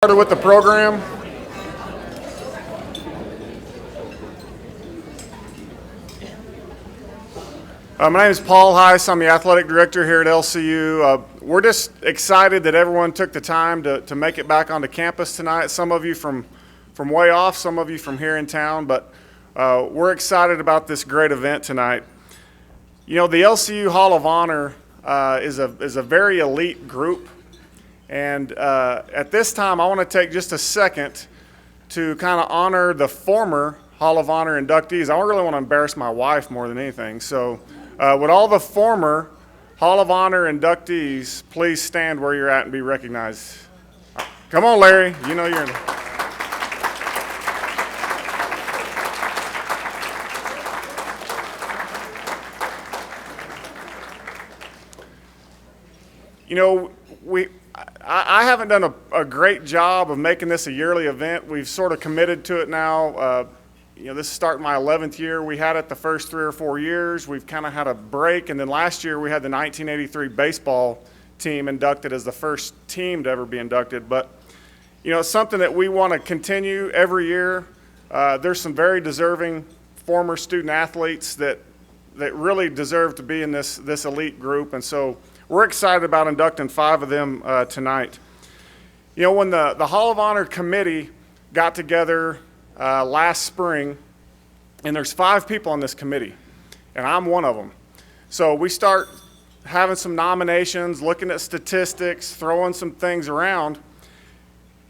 Started with the program. My name is Paul Heiss. I'm the athletic director here at LCU. We're just excited that everyone took the time to make it back onto campus tonight. Some of you from way off, some of you from here in town, but we're excited about this great event tonight. You know, the LCU Hall of Honor is a very elite group. And at this time, I want to take just a second to kind of honor the former Hall of Honor inductees. I really want to embarrass my wife more than anything. So would all the former Hall of Honor inductees please stand where you're at and be recognized? Come on, Larry. You know you're in. You know, I haven't done a great job of making this a yearly event. We've sort of committed to it now. You know, this is starting my 11th year. We had it the first 3 or 4 years. We've kind of had a break, and then last year we had the 1983 baseball team inducted as the first team to ever be inducted. But, you know, it's something that we want to continue every year. There's some very deserving former student athletes that really deserve to be in this elite group, and so we're excited about inducting 5 of them tonight. You know, when the Hall of Honor committee got together last spring, and there's 5 people on this committee, and I'm one of them. So we start having some nominations, looking at statistics, throwing some things around,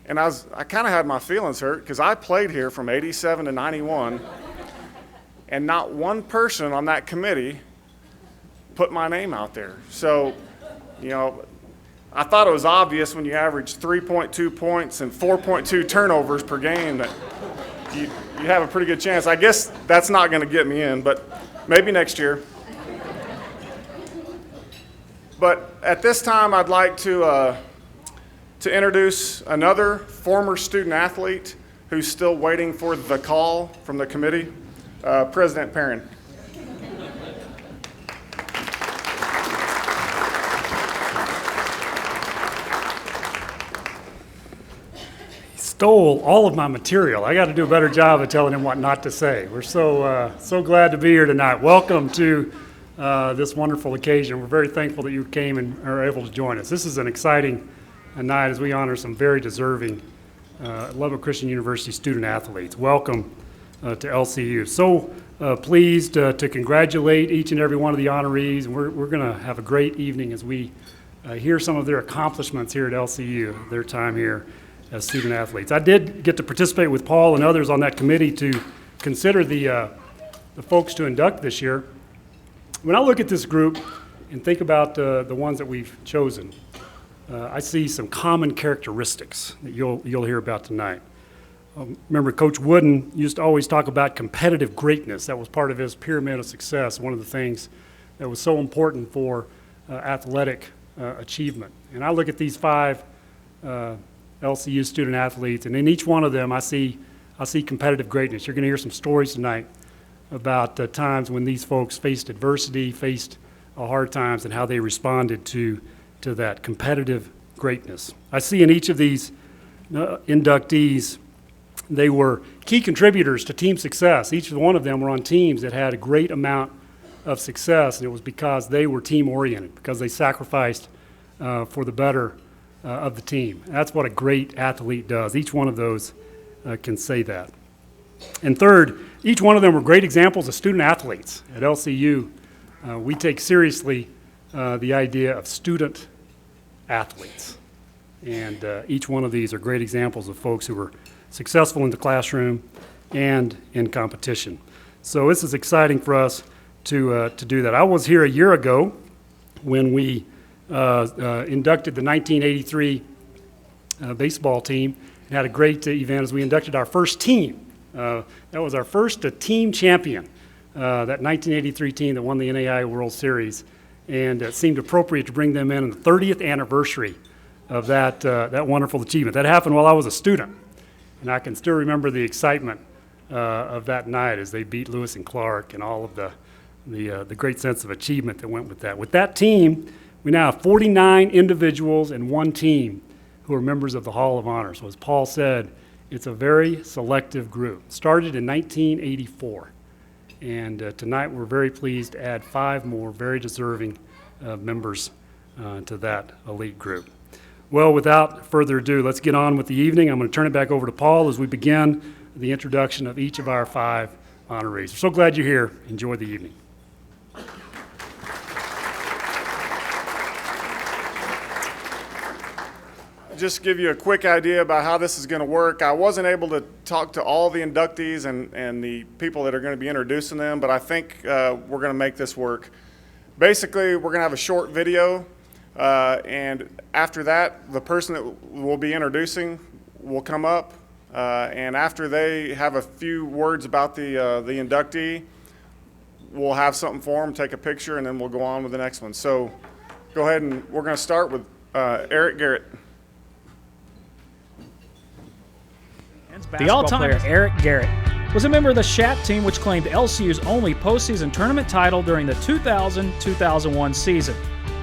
and I kind of had my feelings hurt because I played here from 87 to 91, and not one person on that committee put my name out there. So, you know, I thought it was obvious when you average 3.2 points and 4.2 turnovers per game that you have a pretty good chance. I guess that's not going to get me in, but maybe next year. But at this time, I'd like to introduce another former student athlete who's still waiting for the call from the committee, President Perrin. Stole all of my material. I got to do a better job of telling him what not to say. We're so glad to be here tonight. Welcome to this wonderful occasion. We're very thankful that you came and are able to join us. This is an exciting night as we honor some very deserving Lubbock Christian University student athletes. Welcome to LCU. So pleased to congratulate each and every one of the honorees. We're going to have a great evening as we hear some of their accomplishments here at LCU, their time here as student athletes. I did get to participate with Paul and others on that committee to consider the folks to induct this year. When I look at this group and think about the ones that we've chosen, I see some common characteristics that you'll hear about tonight. Remember, Coach Wooden used to always talk about competitive greatness. That was part of his pyramid of success, one of the things that was so important for athletic achievement. And I look at these 5 LCU student athletes, and in each one of them I see competitive greatness. You're going to hear some stories tonight about times when these folks faced adversity, faced hard times, and how they responded to that competitive greatness. I see in each of these inductees, they were key contributors to team success. Each one of them were on teams that had a great amount of success, and it was because they were team-oriented, because they sacrificed for the better of the team. That's what a great athlete does. Each one of those can say that. And third, each one of them were great examples of student athletes. At LCU, we take seriously the idea of student athletes. And each one of these are great examples of folks who were successful in the classroom and in competition. So this is exciting for us to do that. I was here a year ago when we inducted the 1983 baseball team and had a great event as we inducted our first team. That was our first team champion, that 1983 team that won the NAIA World Series, and it seemed appropriate to bring them in on the 30th anniversary of that wonderful achievement. That happened while I was a student, and I can still remember the excitement of that night as they beat Lewis and Clark and all of the great sense of achievement that went with that. With that team, we now have 49 individuals and one team who are members of the Hall of Honor. So as Paul said, it's a very selective group. Started in 1984. And tonight we're very pleased to add 5 more very deserving members to that elite group. Well, without further ado, let's get on with the evening. I'm going to turn it back over to Paul as we begin the introduction of each of our 5 honorees. We're so glad you're here. Enjoy the evening. Just give you a quick idea about how this is going to work. I wasn't able to talk to all the inductees and the people that are going to be introducing them, but I think we're going to make this work. Basically, we're going to have a short video, and after that, the person that we'll be introducing will come up, and after they have a few words about the inductee, we'll have something for them, take a picture, and then we'll go on with the next one. So go ahead, and we're going to start with Eric Garrett. The all-time Eric Garrett was a member of the Shat team, which claimed LCU's only postseason tournament title during the 2000-2001 season.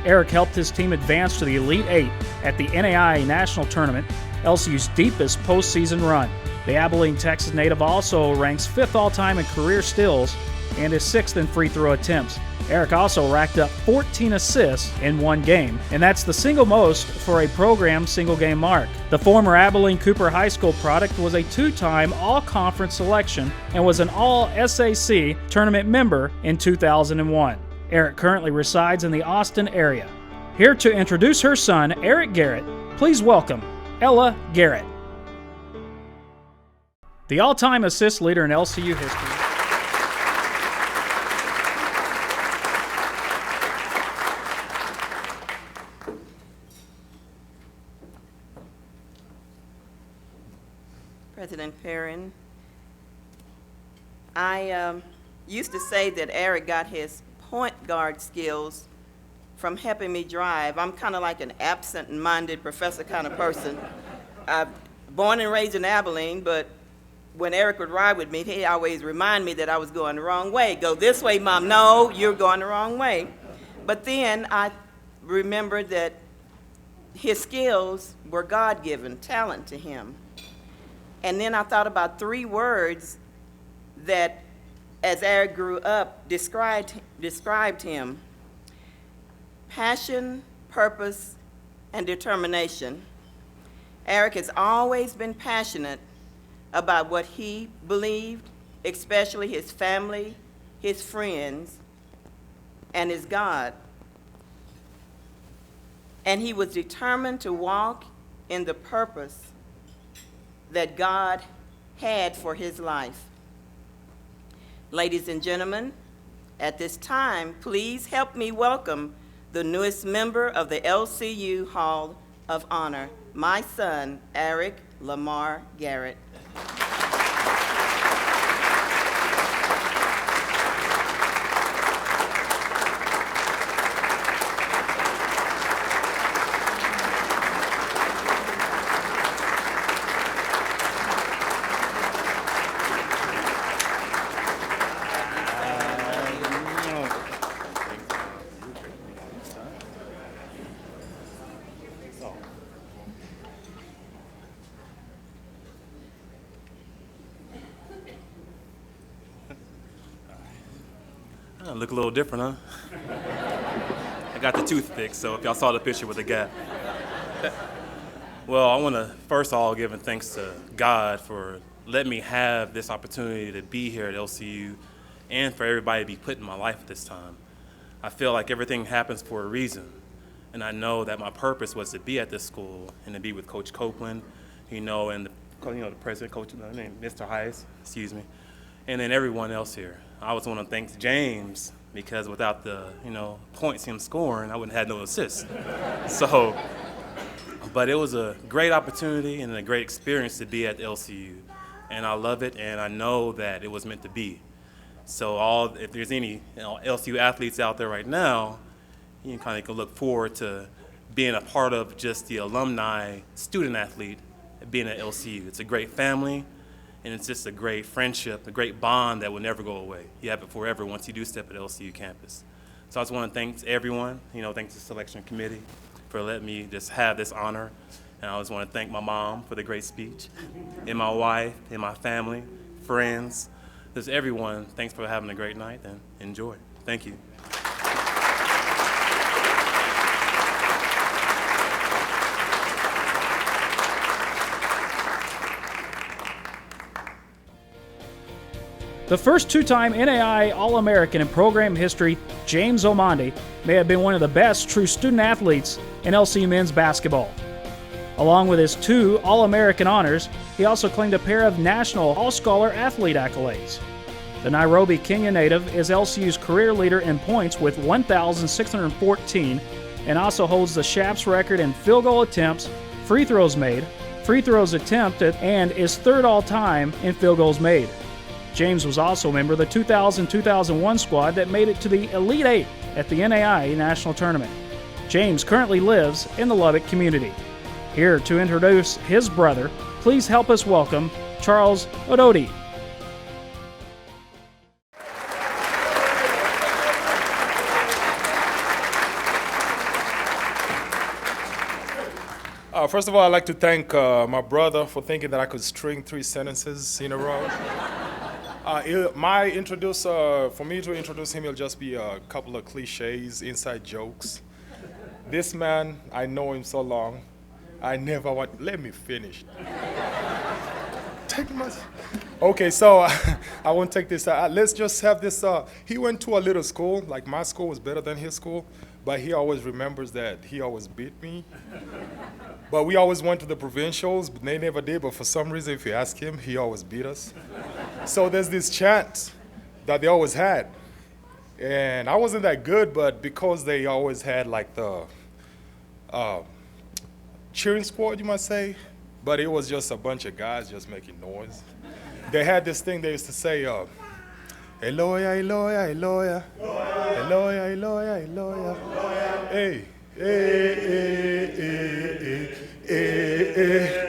Eric helped his team advance to the Elite Eight at the NAIA National Tournament, LCU's deepest postseason run. The Abilene, Texas native also ranks 5th all-time in career steals and is 6th in free throw attempts. Eric also racked up 14 assists in one game, and that's the single most for a program single-game mark. The former Abilene Cooper High School product was a 2-time all-conference selection and was an all-SAC tournament member in 2001. Eric currently resides in the Austin area. Here to introduce her son, Eric Garrett, please welcome Ella Garrett. The all-time assist leader in LCU history. President Perrin, I used to say that Eric got his point guard skills from helping me drive. I'm kind of like an absent-minded professor kind of person. Born and raised in Abilene, but when Eric would ride with me, he'd always remind me that I was going the wrong way. Go this way, Mom. No, you're going the wrong way. But then I remembered that his skills were God-given talent to him. And then I thought about 3 words that, as Eric grew up, described him: passion, purpose, and determination. Eric has always been passionate about what he believed, especially his family, his friends, and his God. And he was determined to walk in the purpose that God had for his life. Ladies and gentlemen, at this time, please help me welcome the newest member of the LCU Hall of Honor, my son, Eric Lamar Garrett. Look a little different, huh? I got the toothpick, so if y'all saw the picture with the gap. Well, I want to first of all give thanks to God for letting me have this opportunity to be here at LCU and for everybody to be put in my life at this time. I feel like everything happens for a reason, and I know that my purpose was to be at this school and to be with Coach Copeland, and the president, Coach, Mr. Hayes, and then everyone else here. I also want to thank James, because without the points him scoring, I wouldn't have had no assists. But it was a great opportunity and a great experience to be at LCU, and I love it, and I know that it was meant to be. So if there's any LCU athletes out there right now, you can look forward to being a part of just the alumni student athlete being at LCU. It's a great family. And it's just a great friendship, a great bond that will never go away. You have it forever once you do step at LCU campus. So I just want to thank everyone, thanks the selection committee for letting me just have this honor. And I always want to thank my mom for the great speech, and my wife, and my family, friends, just everyone. Thanks for having a great night, and enjoy. Thank you. The first two-time NAI All-American in program history, James Omondi, may have been one of the best true student athletes in LCU men's basketball. Along with his 2 All-American honors, he also claimed a pair of National All-Scholar athlete accolades. The Nairobi, Kenya native is LCU's career leader in points with 1,614 and also holds the Shaps record in field goal attempts, free throws made, free throws attempted, and is 3rd all-time in field goals made. James was also a member of the 2000-2001 squad that made it to the Elite 8 at the NAI National Tournament. James currently lives in the Lubbock community. Here to introduce his brother, please help us welcome Charles Ododi. First of all, I'd like to thank my brother for thinking that I could string 3 sentences in a row. For me to introduce him, it'll just be a couple of cliches, inside jokes. This man, I know him so long, let me finish. Okay, so I won't take this. Let's just have this. He went to a little school, like my school was better than his school, but he always remembers that he always beat me. But we always went to the provincials, but they never did, but for some reason, if you ask him, he always beat us. So there's this chant that they always had. And I wasn't that good, but because they always had like the cheering squad, you might say, but it was just a bunch of guys just making noise. They had this thing they used to say, Eloya, Eloya, Eloya, Eloya, Eloya, Eloya, hey, hey, hey, hey, hey, hey,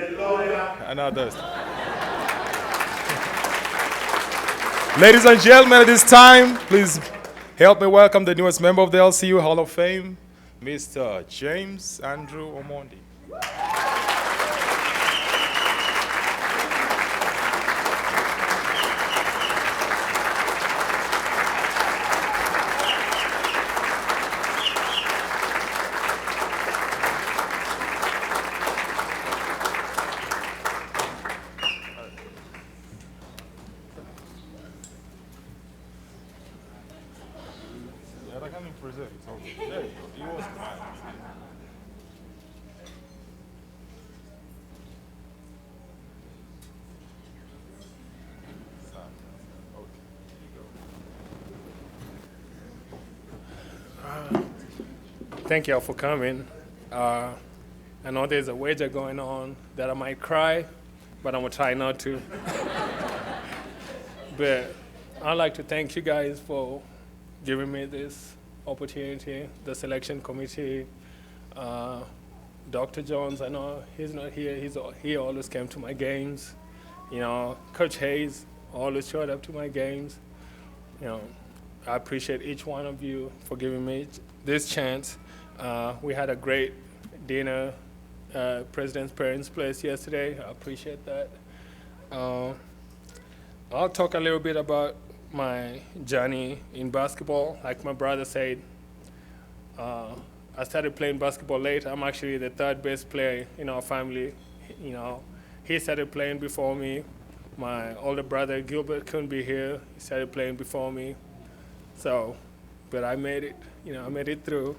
and others. Ladies and gentlemen, at this time, please help me welcome the newest member of the LCU Hall of Fame, Mr. James Andrew Omondi. Thank you all for coming. I know there's a wager going on that I might cry, but I'm gonna try not to. But I'd like to thank you guys for giving me this opportunity, the selection committee, Dr. Jones, I know he's not here, he always came to my games. You know, Coach Hayes always showed up to my games. You know, I appreciate each one of you for giving me this chance. We had a great dinner, President's Parents' Place yesterday. I appreciate that. I'll talk a little bit about my journey in basketball. Like my brother said, I started playing basketball late. I'm actually the 3rd best player in our family. You know, he started playing before me. My older brother, Gilbert, couldn't be here. He started playing before me. So, but I made it, you know, I made it through.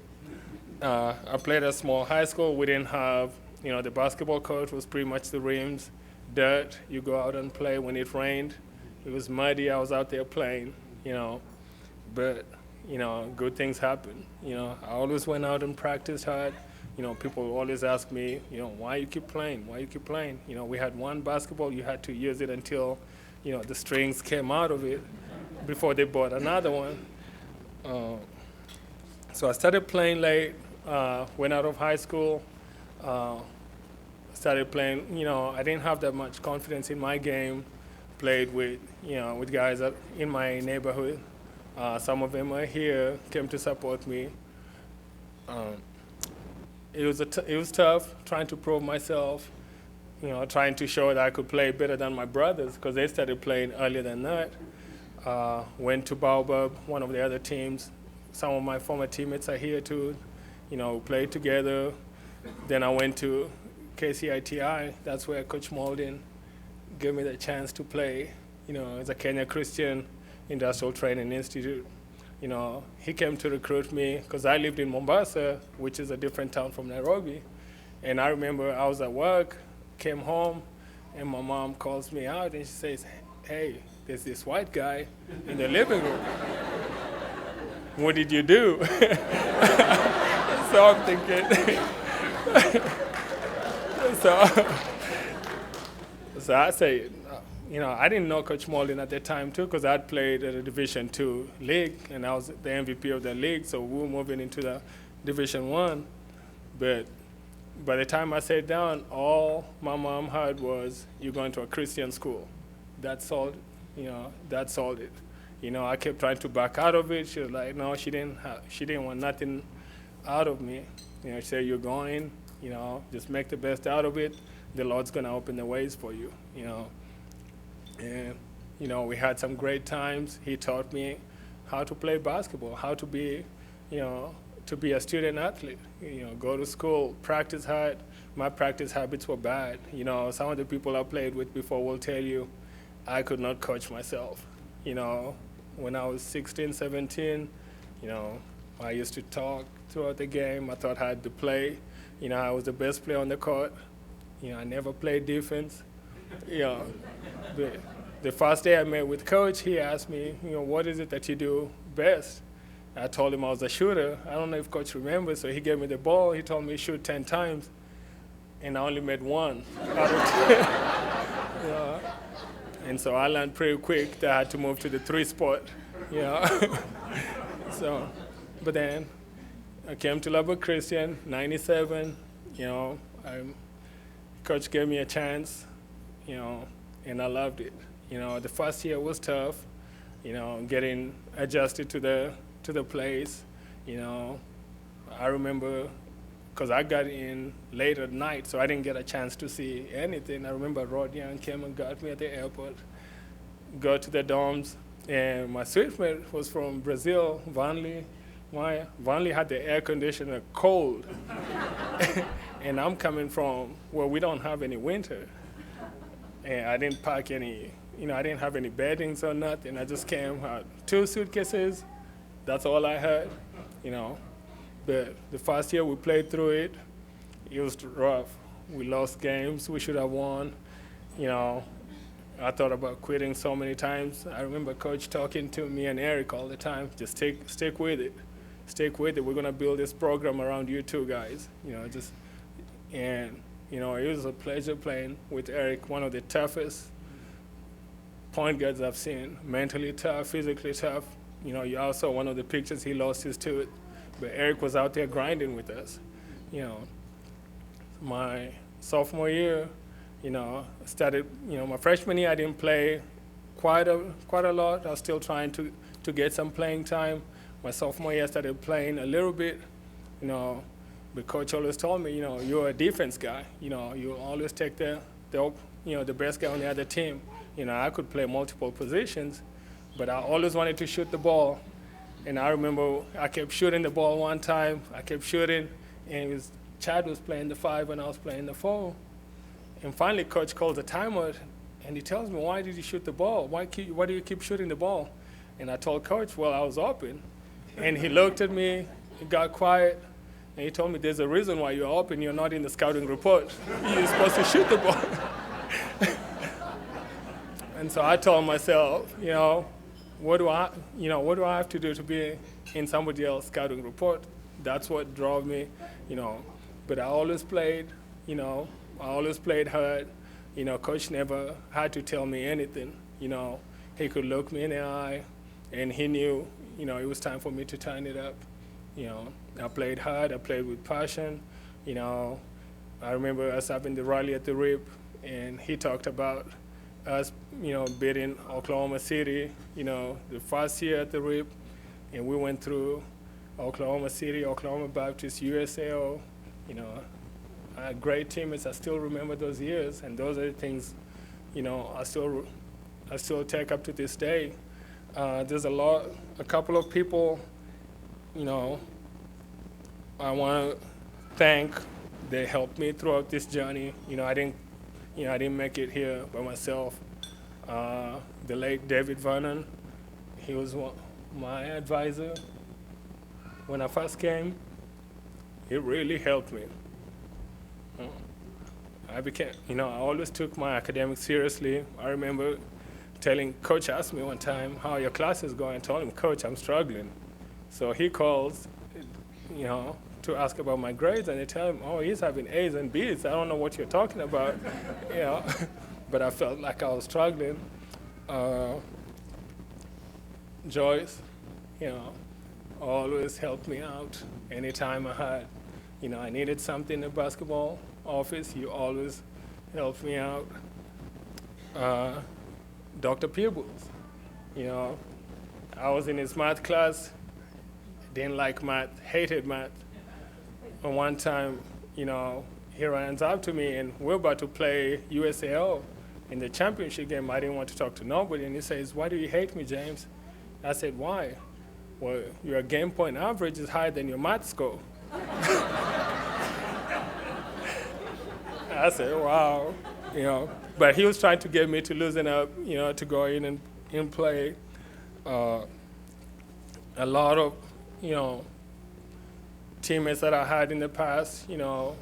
I played at a small high school. We didn't have, you know, the basketball court was pretty much the rims, dirt. You go out and play when it rained. It was muddy. I was out there playing, you know. But, you know, good things happen. You know, I always went out and practiced hard. You know, people always ask me, you know, why you keep playing? Why you keep playing? You know, we had one basketball. You had to use it until, you know, the strings came out of it before they bought another one. So I started playing late, went out of high school, started playing, you know, I didn't have that much confidence in my game, played with, you know, with guys in my neighborhood. Some of them are here, came to support me. it was tough trying to prove myself, trying to show that I could play better than my brothers because they started playing earlier than that. Went to Baobab, one of the other teams. Some of my former teammates are here too, played together. Then I went to KCITI. That's where Coach Malden gave me the chance to play, as a Kenya Christian Industrial Training Institute. He came to recruit me because I lived in Mombasa, which is a different town from Nairobi. And I remember I was at work, came home, and my mom calls me out and she says, "Hey, there's this white guy in the living room. What did you do?" So I'm thinking, so I say, I didn't know Coach Malden at the time too, because I'd played at a Division II league, and I was the MVP of the league, so we were moving into the Division I. But by the time I sat down, all my mom heard was, "You're going to a Christian school." That's all, that solved it. I kept trying to back out of it. She was like, no, she didn't want nothing out of me. She said, "You're going, just make the best out of it. The Lord's gonna open the ways for you, And, we had some great times. He taught me how to play basketball, how to be, to be a student athlete. Go to school, practice hard. My practice habits were bad. Some of the people I played with before will tell you I could not coach myself. When I was 16, 17, I used to talk throughout the game. I thought I had to play. I was the best player on the court. I never played defense. The first day I met with Coach, he asked me, what is it that you do best? I told him I was a shooter. I don't know if Coach remembers, so he gave me the ball. He told me to shoot 10 times, and I only made one out of 10. And so I learned pretty quick that I had to move to the 3 spot. But then I came to Lubbock Christian, 97. Coach gave me a chance, and I loved it. The first year was tough, getting adjusted to the place. I remember, because I got in late at night, so I didn't get a chance to see anything. I remember Rod Young came and got me at the airport, got to the dorms, and my suitemate was from Brazil, Vanley. Vanley had the air conditioner cold, and I'm coming from where we don't have any winter. And I didn't pack any, I didn't have any beddings or nothing. I just came, had 2 suitcases. That's all I had, But the first year we played through it. It was rough. We lost games we should have won. I thought about quitting so many times. I remember Coach talking to me and Eric all the time. Just stick with it. Stick with it. We're gonna build this program around you two guys. It was a pleasure playing with Eric, one of the toughest point guards I've seen. Mentally tough, physically tough. You also one of the pictures he lost his tooth, but Eric was out there grinding with us. My sophomore year, started. My freshman year I didn't play quite a lot. I was still trying to get some playing time. My sophomore year I started playing a little bit. But Coach always told me, you're a defense guy. You always take the best guy on the other team. I could play multiple positions, but I always wanted to shoot the ball. And I remember I kept shooting the ball one time. I kept shooting, and Chad was playing the 5 and I was playing the 4. And finally, Coach calls a timeout, and he tells me, "Why did you shoot the ball? Why do you keep shooting the ball?" And I told Coach, "Well, I was open." And he looked at me, he got quiet, and he told me, "There's a reason why you're open. You're not in the scouting report. You're supposed to shoot the ball." And so I told myself, what do I have to do to be in somebody else's scouting report? That's what drove me, But I always played, hard. Coach never had to tell me anything. He could look me in the eye, and he knew, it was time for me to turn it up. I played hard. I played with passion. I remember us having the rally at the RIP, and he talked about us, beating Oklahoma City, the first year at the RIP, and we went through Oklahoma City, Oklahoma Baptist, USAO, You know, great teammates. I still remember those years, and those are the things, you know, I still take up to this day. There's a couple of people, you know, I want to thank. They helped me throughout this journey. You know, I didn't make it here by myself. The late David Vernon, he was my advisor when I first came. He really helped me. I always took my academics seriously. I remember Coach asked me one time, how your class is going. I told him, Coach, I'm struggling. So he calls, you know, to ask about my grades, and they tell him, oh, he's having A's and B's. I don't know what you're talking about, you know. But I felt like I was struggling. Joyce, you know, always helped me out anytime I needed something in the basketball office. You always helped me out. Dr. Peebles, you know, I was in his math class, didn't like math, hated math. And one time, you know, he runs up to me and we're about to play USAO in the championship game. I didn't want to talk to nobody, and he says, why do you hate me, James? I said, why? Well, your game point average is higher than your math score. I said, wow, you know. But he was trying to get me to loosen up, you know, to go in and play. A lot of, you know, teammates that I had in the past, you know,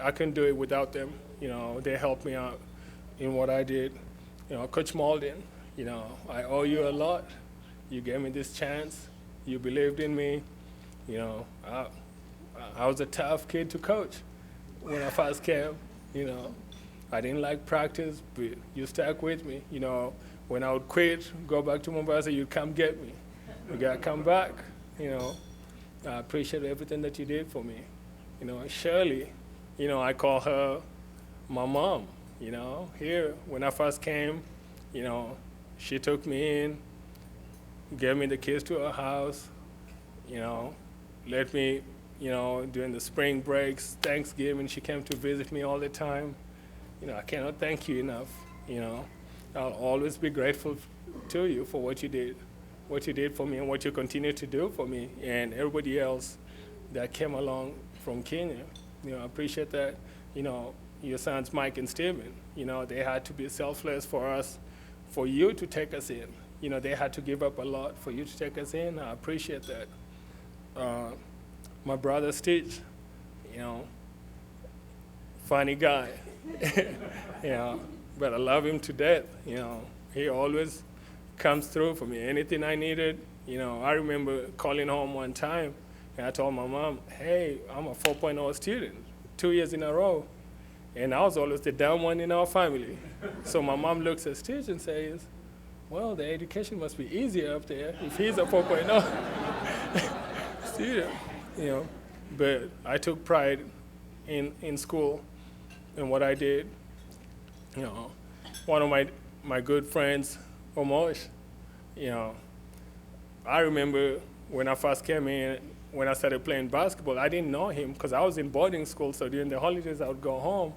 I couldn't do it without them. You know, they helped me out in what I did. You know, Coach Malden, you know, I owe you a lot. You gave me this chance. You believed in me. You know, I was a tough kid to coach when I first came. You know, I didn't like practice, but you stuck with me. You know, when I would quit, go back to Mombasa, you'd come get me. You gotta come back. You know, I appreciate everything that you did for me. You know, Shirley, you know, I call her my mom. You know, here, when I first came, you know, she took me in, gave me the keys to her house, you know, let me, you know, during the spring breaks, Thanksgiving, she came to visit me all the time. You know, I cannot thank you enough, you know. I'll always be grateful to you for what you did for me and what you continue to do for me and everybody else that came along from Kenya. You know, I appreciate that. You know, your sons, Mike and Steven, you know, they had to be selfless for us, for you to take us in. You know, they had to give up a lot for you to take us in. I appreciate that. My brother Stitch, you know, funny guy, you know, but I love him to death. You know, he always comes through for me. Anything I needed, you know, I remember calling home one time and I told my mom, hey, I'm a 4.0 student, 2 years in a row. And I was always the dumb one in our family. So my mom looks at Stitch and says, well, the education must be easier up there if he's a 4.0 student, you know. But I took pride in school and what I did. You know, one of my good friends, Omosh, you know, I remember when I first came in, when I started playing basketball, I didn't know him because I was in boarding school, so during the holidays I would go home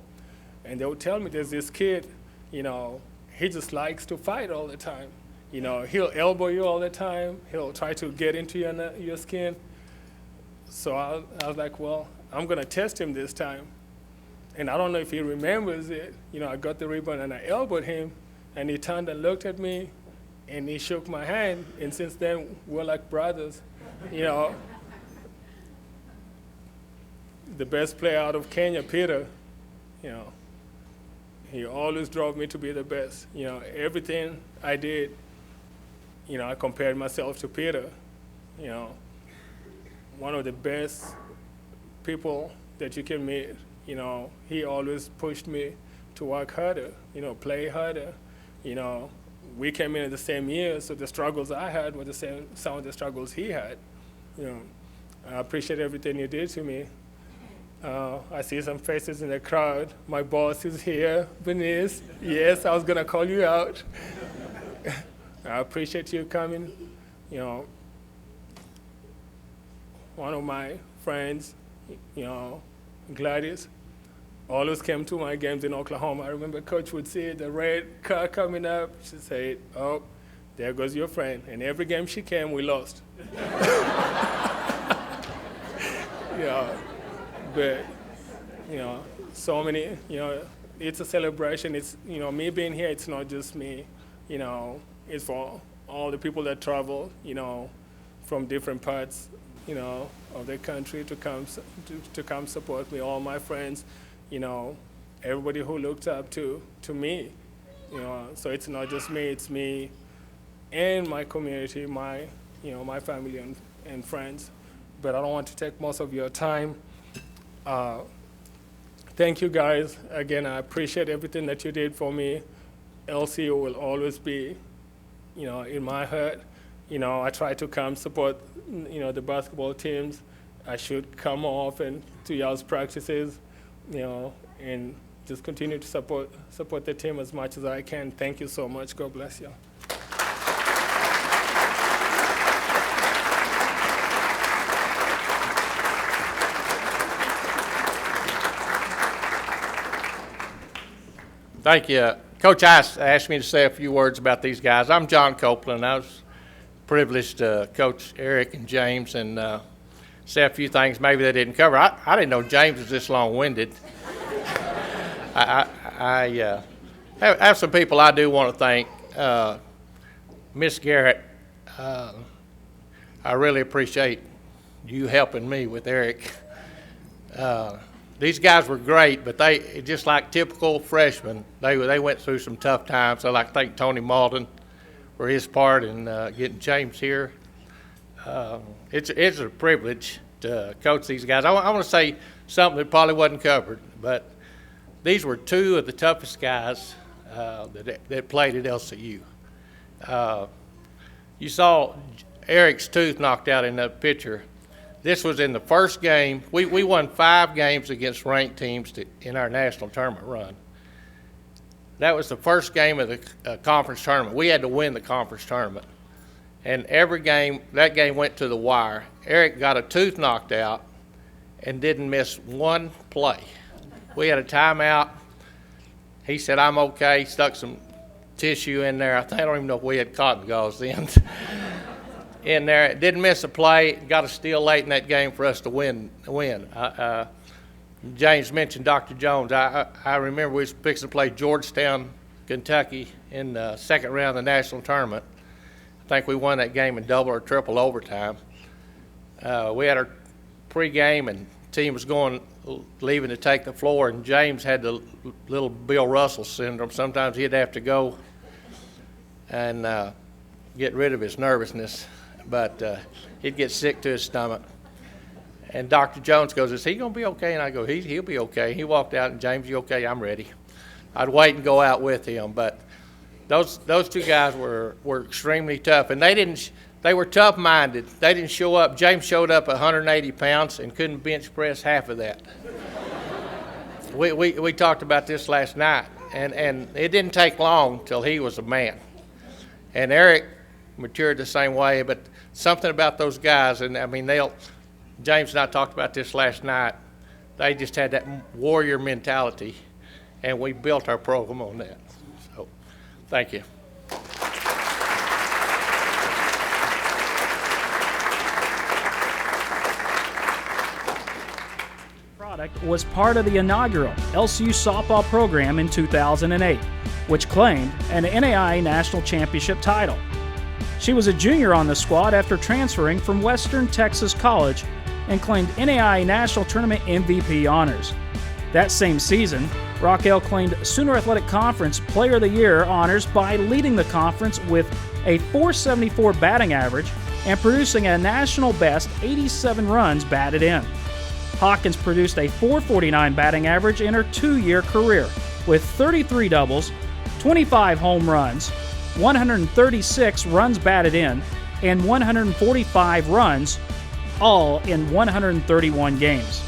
and they would tell me there's this kid, you know, he just likes to fight all the time. You know, he'll elbow you all the time. He'll try to get into your skin. So I was like, well, I'm going to test him this time. And I don't know if he remembers it. You know, I got the ribbon and I elbowed him, and he turned and looked at me, and he shook my hand. And since then, we're like brothers. You know, the best player out of Kenya, Peter, you know, he always drove me to be the best. You know, everything I did, you know, I compared myself to Peter. You know, one of the best people that you can meet. You know, he always pushed me to work harder, you know, play harder. You know, we came in at the same year, so the struggles I had were the same, some of the struggles he had. You know, I appreciate everything you did to me. I see some faces in the crowd. My boss is here, Bernice. Yes, I was gonna call you out. I appreciate you coming. You know, one of my friends, Gladys, always came to my games in Oklahoma. I remember Coach would see the red car coming up. She'd say, "Oh, there goes your friend." And every game she came, we lost. But so many, it's a celebration. It's, me being here, it's not just me, it's for all the people that travel, from different parts, of the country to come support me, all my friends, everybody who looked up to me, so it's not just me, it's me and my community, my family and friends. But I don't want to take most of your time. Thank you guys. Again, I appreciate everything that you did for me. LCU will always be, in my heart. I try to come support, the basketball teams. I should come often to y'all's practices, and just continue to support the team as much as I can. Thank you so much. God bless you. Thank you. Coach Ice asked me to say a few words about these guys. I'm John Copeland. I was privileged to coach Eric and James and say a few things maybe they didn't cover. I didn't know James was this long-winded. I have some people I do want to thank. Miss Garrett, I really appreciate you helping me with Eric. These guys were great, but they, just like typical freshmen, they went through some tough times. I'd like to thank Tony Malden for his part in getting James here. It's a privilege to coach these guys. I want to say something that probably wasn't covered, but these were two of the toughest guys that played at LCU. You saw Eric's tooth knocked out in that picture. This was in the first game. We won 5 games against ranked teams in our national tournament run. That was the first game of the conference tournament. We had to win the conference tournament. And every game, that game went to the wire. Eric got a tooth knocked out and didn't miss one play. We had a timeout. He said, "I'm okay." Stuck some tissue in there. I don't even know if we had cotton gauze then. In there, didn't miss a play, got a steal late in that game for us to win. James mentioned Dr. Jones. I remember we was fixing to play Georgetown, Kentucky in the second round of the national tournament. I think we won that game in double or triple overtime. We had our pregame and team was leaving to take the floor, and James had the little Bill Russell syndrome. Sometimes he'd have to go and get rid of his nervousness, but he'd get sick to his stomach. And Dr. Jones goes, "Is he going to be okay?" And I go, he'll be okay. He walked out, and James, "You okay?" "I'm ready." I'd wait and go out with him, but those two guys were extremely tough, and they were tough-minded. They didn't show up. James showed up 180 pounds and couldn't bench press half of that. We talked about this last night, and it didn't take long till he was a man. And Eric matured the same way, but something about those guys, and I mean, James and I talked about this last night, they just had that warrior mentality, and we built our program on that. So, thank you. Product was part of the inaugural LCU softball program in 2008, which claimed an NAIA National Championship title. She was a junior on the squad after transferring from Western Texas College and claimed NAIA National Tournament MVP honors. That same season, Raquel claimed Sooner Athletic Conference Player of the Year honors by leading the conference with a .474 batting average and producing a national best 87 runs batted in. Hawkins produced a .449 batting average in her 2-year career with 33 doubles, 25 home runs, 136 runs batted in, and 145 runs, all in 131 games.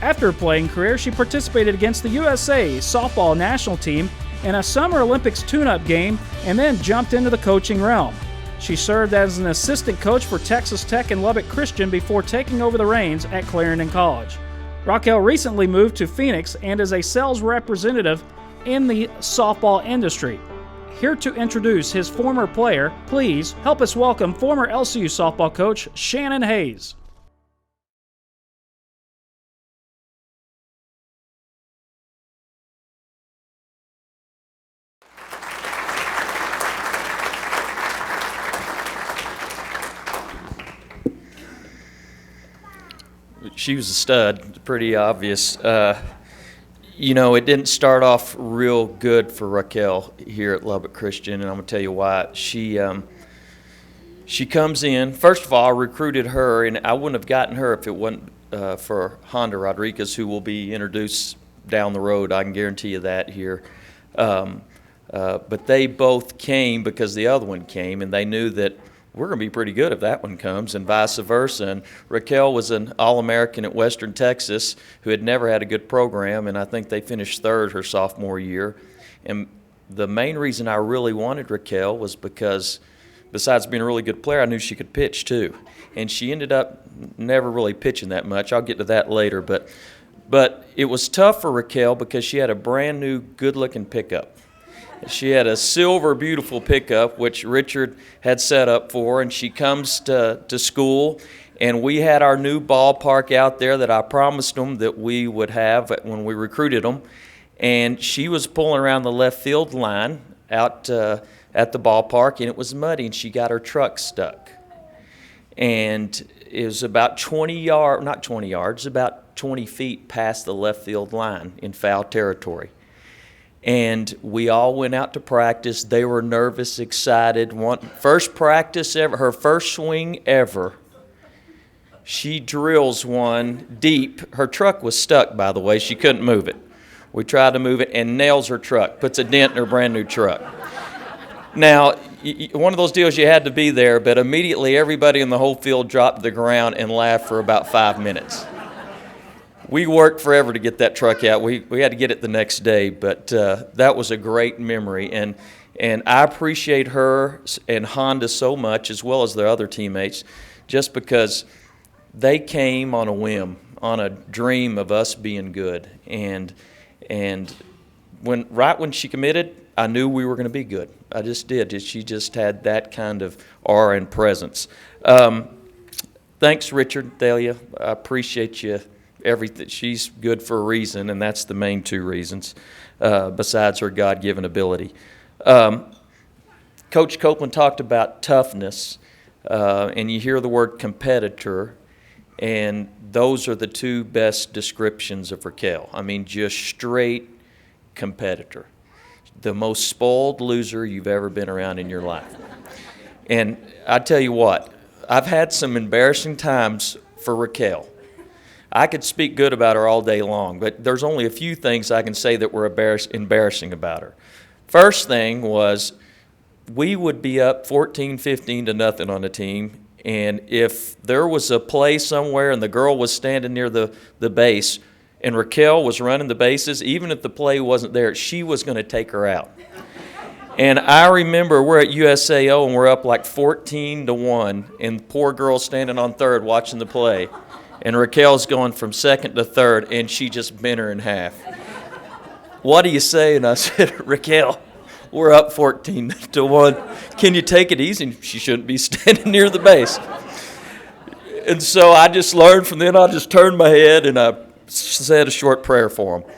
After her playing career, she participated against the USA softball national team in a Summer Olympics tune-up game and then jumped into the coaching realm. She served as an assistant coach for Texas Tech and Lubbock Christian before taking over the reins at Clarendon College. Raquel recently moved to Phoenix and is a sales representative in the softball industry. Here to introduce his former player, please help us welcome former LCU softball coach Shannon Hayes. She was a stud, pretty obvious. It didn't start off real good for Raquel here at Lubbock Christian, and I'm going to tell you why. She comes in. First of all, I recruited her, and I wouldn't have gotten her if it wasn't for Honda Rodriguez, who will be introduced down the road. I can guarantee you that here. But they both came because the other one came, and they knew that we're going to be pretty good if that one comes, and vice versa. And Raquel was an All-American at Western Texas who had never had a good program, and I think they finished third her sophomore year. And the main reason I really wanted Raquel was because, besides being a really good player, I knew she could pitch too. And she ended up never really pitching that much. I'll get to that later. But it was tough for Raquel because she had a brand new, good-looking pickup. She had a silver, beautiful pickup, which Richard had set up for her, and she comes to school, and we had our new ballpark out there that I promised them that we would have when we recruited them, and she was pulling around the left field line out at the ballpark, and it was muddy, and she got her truck stuck. And it was about 20 feet past the left field line in foul territory. And we all went out to practice. They were nervous, excited. First practice ever, her first swing ever. She drills one deep. Her truck was stuck, by the way. She couldn't move it. We tried to move it and nails her truck, puts a dent in her brand new truck. Now, one of those deals you had to be there, but immediately everybody in the whole field dropped to the ground and laughed for about 5 minutes. We worked forever to get that truck out. We had to get it the next day, but that was a great memory. And I appreciate her and Honda so much, as well as their other teammates, just because they came on a whim, on a dream of us being good. And when she committed, I knew we were going to be good. I just did. She just had that kind of aura and presence. Thanks, Richard, Thalia. I appreciate you. Everything. She's good for a reason, and that's the main two reasons, besides her God-given ability. Coach Copeland talked about toughness, and you hear the word competitor, and those are the two best descriptions of Raquel. I mean, just straight competitor. The most spoiled loser you've ever been around in your life. And I tell you what, I've had some embarrassing times for Raquel. I could speak good about her all day long, but there's only a few things I can say that were embarrassing about her. First thing was we would be up 14-15 to nothing on the team, and if there was a play somewhere and the girl was standing near the base and Raquel was running the bases, even if the play wasn't there, she was going to take her out. And I remember we're at USAO and we're up like 14-1, and poor girl standing on third watching the play. And Raquel's going from second to third, and she just bent her in half. What do you say? And I said, Raquel, we're up 14-1. Can you take it easy? And she shouldn't be standing near the base. And so I just learned from then. I just turned my head and I said a short prayer for them.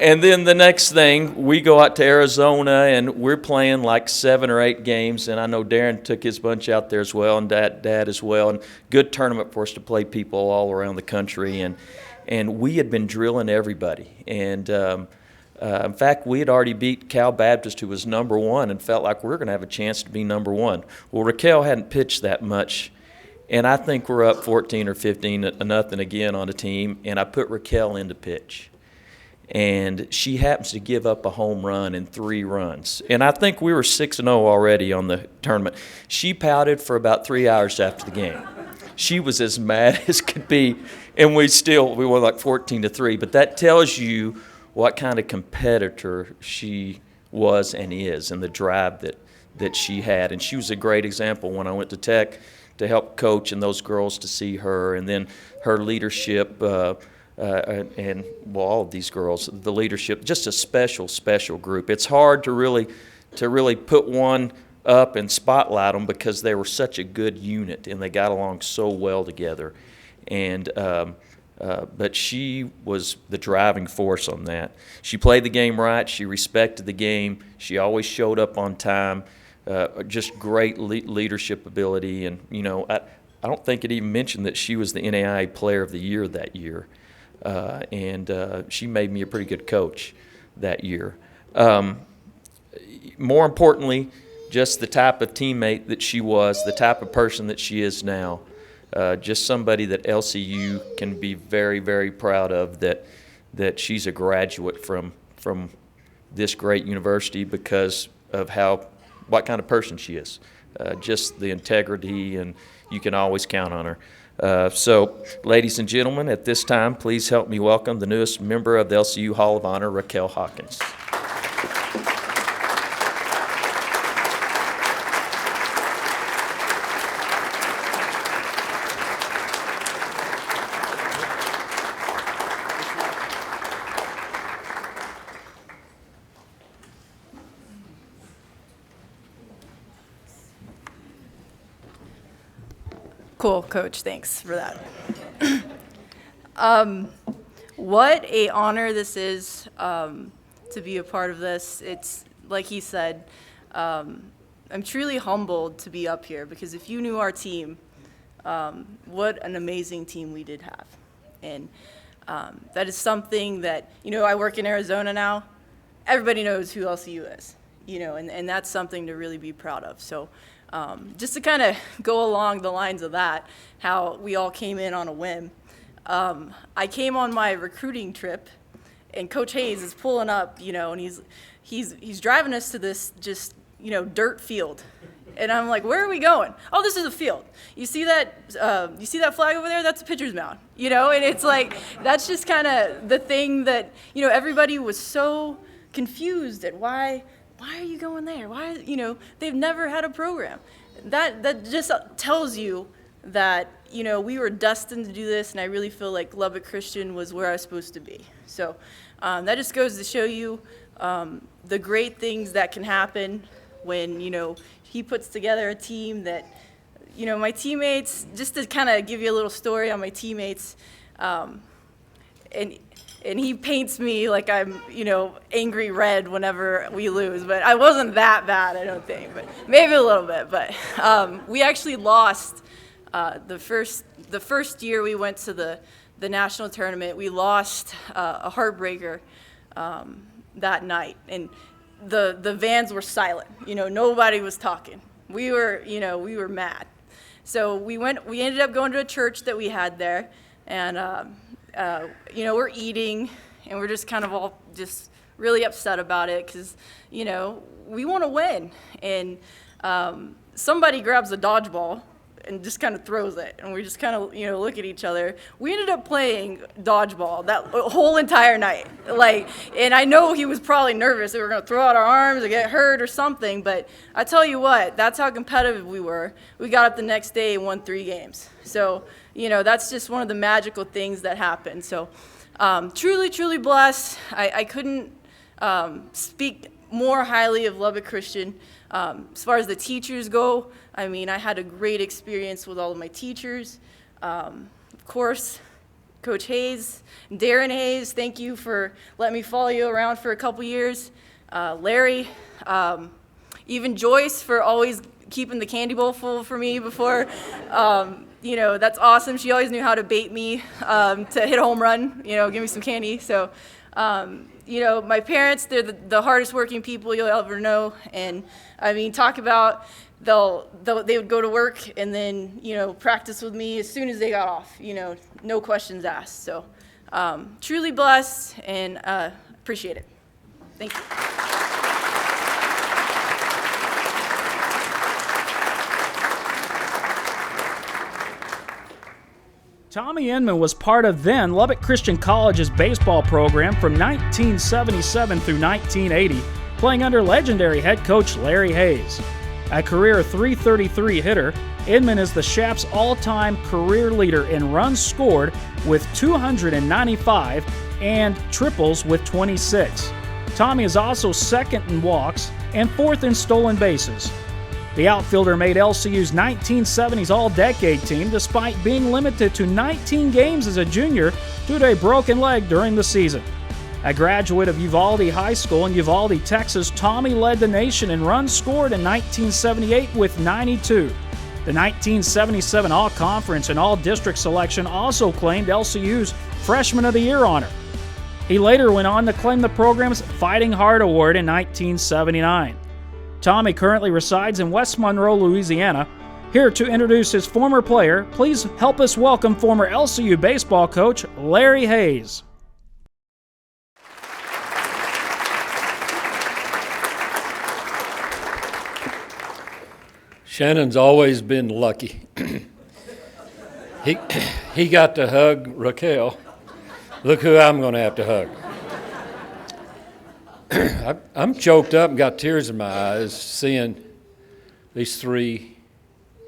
And then the next thing, we go out to Arizona, and we're playing like 7 or 8 games, and I know Darren took his bunch out there as well, and Dad as well, and good tournament for us to play people all around the country, and we had been drilling everybody. And in fact, we had already beat Cal Baptist, who was number 1, and felt like we were going to have a chance to be number 1. Well, Raquel hadn't pitched that much, and I think we're up 14 or 15-0 again on the team, and I put Raquel in to pitch. And she happens to give up a home run in 3 runs. And I think we were 6-0 already on the tournament. She pouted for about 3 hours after the game. She was as mad as could be, and we won like 14-3. But that tells you what kind of competitor she was and is, and the drive that she had. And she was a great example when I went to Tech to help coach and those girls to see her, and then her leadership, and well, all of these girls, the leadership, just a special group. It's hard to really put one up and spotlight them because they were such a good unit and they got along so well together. And but she was the driving force on that. She played the game right. She respected the game. She always showed up on time. Just great leadership ability. And, you know, I don't think it even mentioned that she was the NAIA Player of the Year that year. And she made me a pretty good coach that year. More importantly, just the type of teammate that she was, the type of person that she is now. Just somebody that LCU can be very, very proud of, that she's a graduate from this great university because of what kind of person she is. Just the integrity, and you can always count on her. So, ladies and gentlemen, at this time, please help me welcome the newest member of the LCU Hall of Honor, Raquel Hawkins. Cool, Coach. Thanks for that. What a honor this is to be a part of this. It's like he said, I'm truly humbled to be up here because if you knew our team, what an amazing team we did have. And that is something that, you know, I work in Arizona now. Everybody knows who LCU is, you know, and that's something to really be proud of. So. Just to kind of go along the lines of that, how we all came in on a whim. I came on my recruiting trip, and Coach Hayes is pulling up, you know, and he's driving us to this just, you know, dirt field, and I'm like, where are we going? Oh, this is a field. You see that flag over there? That's a pitcher's mound, you know, and it's like that's just kind of the thing that, you know, everybody was so confused at why are you going there? Why, you know, they've never had a program. That just tells you that, you know, we were destined to do this, and I really feel like Lubbock Christian was where I was supposed to be. So that just goes to show you the great things that can happen when, you know, he puts together a team that, you know, my teammates, just to kind of give you a little story on my teammates, and he paints me like I'm, you know, angry red whenever we lose. But I wasn't that bad, I don't think. But maybe a little bit. But we actually lost the first year we went to the national tournament. We lost a heartbreaker that night. And the vans were silent. You know, nobody was talking. We were mad. So we ended up going to a church that we had there. And you know, we're eating, and we're just kind of all just really upset about it because, you know, we want to win. And somebody grabs a dodgeball and just kind of throws it, and we just kind of, you know, look at each other. We ended up playing dodgeball that whole entire night. Like, and I know he was probably nervous that we were going to throw out our arms or get hurt or something, but I tell you what, that's how competitive we were. We got up the next day and won 3 games. So, you know, that's just one of the magical things that happened. So truly, truly blessed. I couldn't speak more highly of Lubbock Christian. As far as the teachers go, I mean, I had a great experience with all of my teachers. Of course, Coach Hayes, Darren Hayes, thank you for letting me follow you around for a couple years. Larry, even Joyce for always keeping the candy bowl full for me before. You know, that's awesome. She always knew how to bait me to hit a home run, you know, give me some candy. So, you know, my parents, they're the hardest working people you'll ever know. And, I mean, talk about they would go to work and then, you know, practice with me as soon as they got off, you know, no questions asked. So, truly blessed and appreciate it. Thank you. Tommy Inman was part of then Lubbock Christian College's baseball program from 1977 through 1980, playing under legendary head coach Larry Hayes. A career .333 hitter, Inman is the Shaps' all-time career leader in runs scored with 295 and triples with 26. Tommy is also second in walks and fourth in stolen bases. The outfielder made LCU's 1970s All-Decade team despite being limited to 19 games as a junior due to a broken leg during the season. A graduate of Uvalde High School in Uvalde, Texas, Tommy led the nation in runs scored in 1978 with 92. The 1977 All-Conference and All-District selection also claimed LCU's Freshman of the Year honor. He later went on to claim the program's Fighting Heart Award in 1979. Tommy currently resides in West Monroe, Louisiana. Here to introduce his former player, please help us welcome former LCU baseball coach Larry Hayes. Shannon's always been lucky. He got to hug Raquel. Look who I'm going to have to hug. I'm choked up and got tears in my eyes seeing these three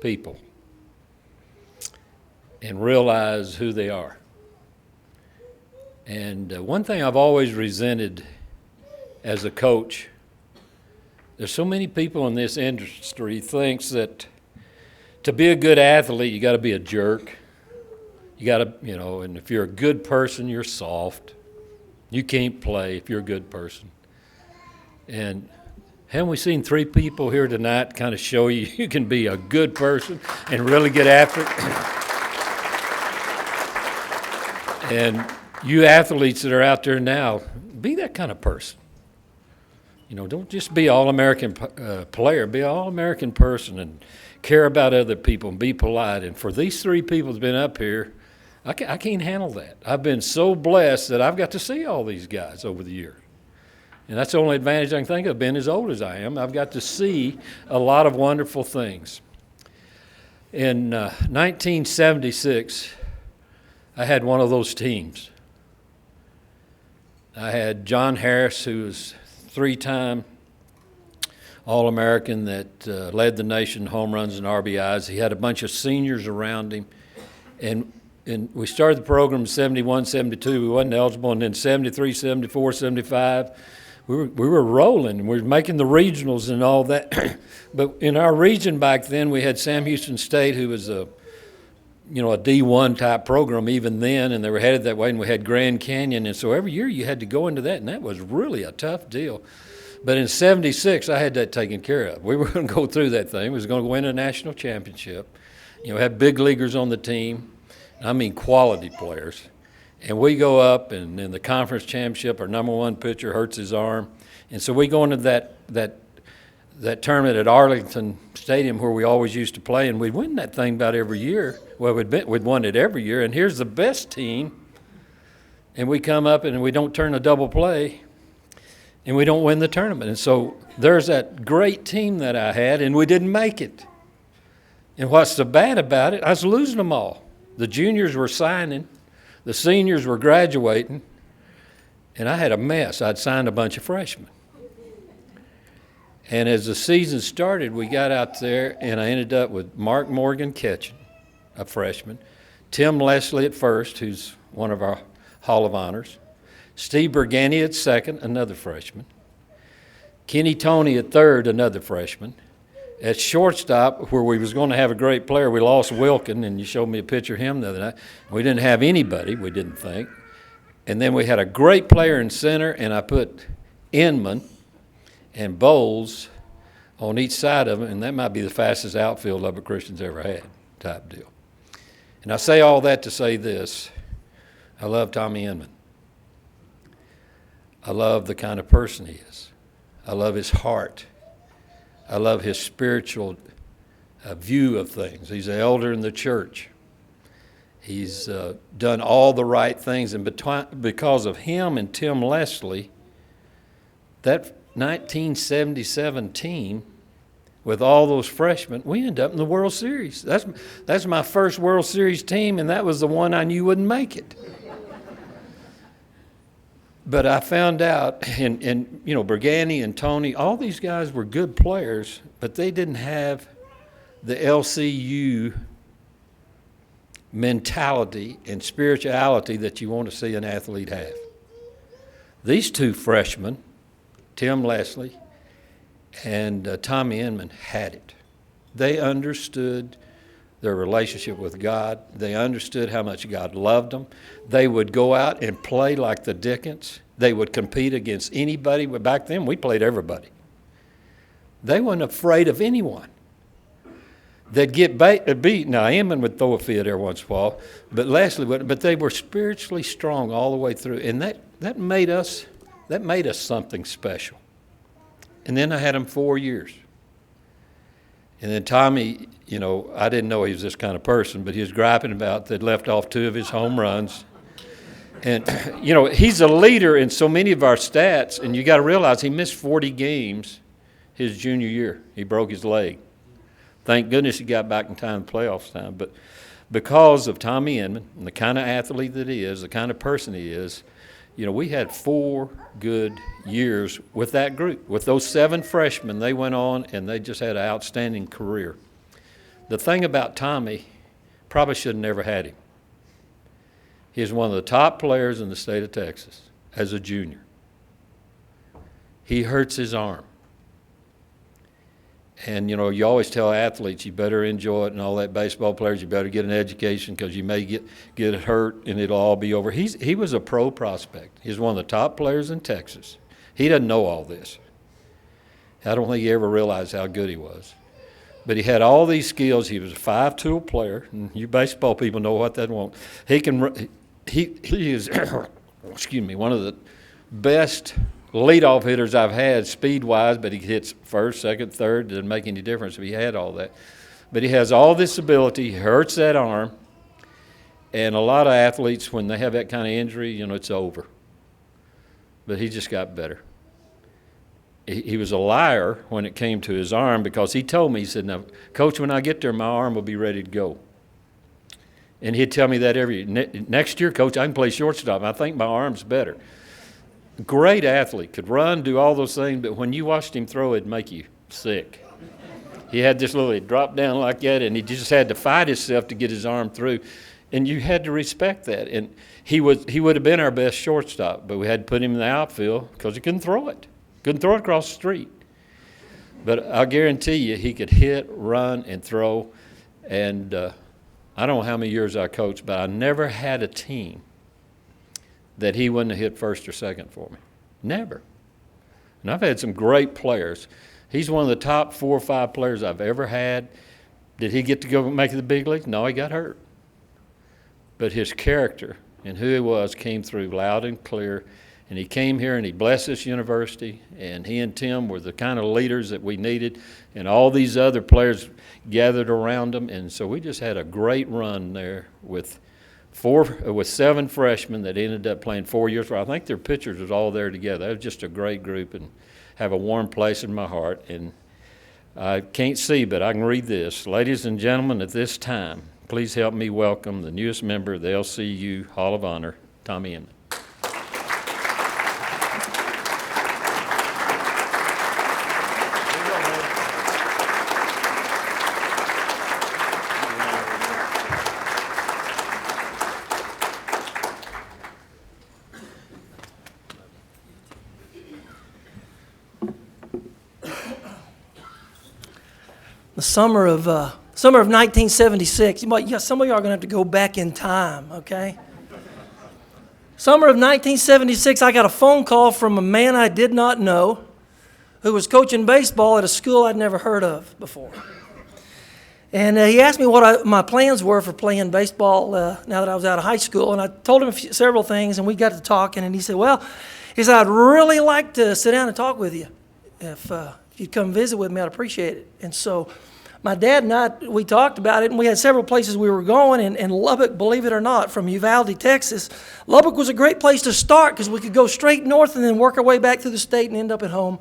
people and realize who they are. And one thing I've always resented as a coach, there's so many people in this industry thinks that to be a good athlete, you got to be a jerk. You got to, and if you're a good person, you're soft. You can't play if you're a good person. And haven't we seen three people here tonight kind of show you can be a good person and really get after it? And you athletes that are out there now, be that kind of person. Don't just be an All-American player. Be an All-American person and care about other people and be polite. And for these three people that's been up here, I can't handle that. I've been so blessed that I've got to see all these guys over the years. And that's the only advantage I can think of, being as old as I am. I've got to see a lot of wonderful things. In 1976, I had one of those teams. I had John Harris, who was three-time All-American that led the nation in home runs and RBIs. He had a bunch of seniors around him. And we started the program in 71, 72. We wasn't eligible. And then 73, 74, 75. We were rolling. We were making the regionals and all that. But in our region back then, we had Sam Houston State, who was a D1 type program even then, and they were headed that way. And we had Grand Canyon, and so every year you had to go into that, and that was really a tough deal. But in 76, I had that taken care of. We were going to go through that thing. We was going to win a national championship. Had big leaguers on the team. I mean quality players. And we go up, and in the conference championship, our number one pitcher hurts his arm. And so we go into that tournament at Arlington Stadium where we always used to play, and we'd win that thing about every year. Well, we'd won it every year, and here's the best team, and we come up and we don't turn a double play, and we don't win the tournament. And so there's that great team that I had, and we didn't make it. And what's so bad about it, I was losing them all. The juniors were signing. The seniors were graduating, and I had a mess. I'd signed a bunch of freshmen. And as the season started, we got out there, and I ended up with Mark Morgan catching, a freshman, Tim Leslie at first, who's one of our Hall of Honors, Steve Bergani at second, another freshman, Kenny Toney at third, another freshman. At shortstop, where we was going to have a great player, we lost Wilkin, and you showed me a picture of him the other night. We didn't have anybody, we didn't think. And then we had a great player in center, and I put Inman and Bowles on each side of him, and that might be the fastest outfield Lubbock Christian's ever had type deal. And I say all that to say this. I love Tommy Inman. I love the kind of person he is. I love his heart. I love his spiritual view of things. He's an elder in the church. He's done all the right things, and because of him and Tim Leslie, that 1977 team with all those freshmen, we ended up in the World Series. That's my first World Series team, and that was the one I knew wouldn't make it. But I found out, and you know, Bergani and Tony, all these guys were good players, but they didn't have the LCU mentality and spirituality that you want to see an athlete have. These two freshmen, Tim Leslie and Tommy Inman, had it. They understood their relationship with God. They understood how much God loved them. They would go out and play like the Dickens. They would compete against anybody. Back then, we played everybody. They weren't afraid of anyone. They'd get beat. Now, Inman would throw a fit every once in a while, but Leslie wouldn't. But they were spiritually strong all the way through, and that made us something special. And then I had them 4 years. And then Tommy, you know, I didn't know he was this kind of person, but he was griping about they'd left off 2 of his home runs. And, you know, he's a leader in so many of our stats, and you got to realize he missed 40 games his junior year. He broke his leg. Thank goodness he got back in time in playoffs time. But because of Tommy Inman and the kind of athlete that he is, the kind of person he is, you know, we had 4 good years with that group. With those 7 freshmen, they went on and they just had an outstanding career. The thing about Tommy, probably should have never had him. He's one of the top players in the state of Texas as a junior. He hurts his arm. And, you know, you always tell athletes you better enjoy it, and all that baseball players, you better get an education because you may get hurt and it'll all be over. He was a pro prospect. He's one of the top players in Texas. He doesn't know all this. I don't think he ever realized how good he was. But he had all these skills. He was a 5-tool player, and you baseball people know what that wants. He is excuse me, one of the best leadoff hitters I've had speed-wise, but he hits first, second, third. Doesn't make any difference if he had all that. But he has all this ability. He hurts that arm. And a lot of athletes, when they have that kind of injury, you know, it's over. But he just got better. He was a liar when it came to his arm because he told me, he said, now, Coach, when I get there, my arm will be ready to go. And he'd tell me that next year, Coach, I can play shortstop. I think my arm's better. Great athlete, could run, do all those things, but when you watched him throw, it'd make you sick. He had this little, he'd drop down like that, and he just had to fight himself to get his arm through. And you had to respect that. And he would have been our best shortstop, but we had to put him in the outfield because he couldn't throw it. Couldn't throw it across the street. But I'll guarantee you he could hit, run, and throw. And I don't know how many years I coached, but I never had a team that he wouldn't have hit first or second for me. Never. And I've had some great players. He's one of the top 4 or 5 players I've ever had. Did he get to go make the big league? No, he got hurt. But his character and who he was came through loud and clear. And he came here and he blessed this university, and he and Tim were the kind of leaders that we needed, and all these other players gathered around him. And so we just had a great run there with 7 freshmen that ended up playing 4 years. I think their pitchers was all there together. It was just a great group and have a warm place in my heart. And I can't see, but I can read this. Ladies and gentlemen, at this time, please help me welcome the newest member of the LCU Hall of Honor, Tommy Inman. The summer of 1976. Yeah, some of y'all are going to have to go back in time, okay? Summer of 1976, I got a phone call from a man I did not know who was coaching baseball at a school I'd never heard of before. And he asked me what my plans were for playing baseball now that I was out of high school. And I told him several things, and we got to talking. And he said, I'd really like to sit down and talk with you. If you'd come visit with me, I'd appreciate it. And so my dad and I, we talked about it, and we had several places we were going, and Lubbock, believe it or not, from Uvalde, Texas, Lubbock was a great place to start because we could go straight north and then work our way back through the state and end up at home.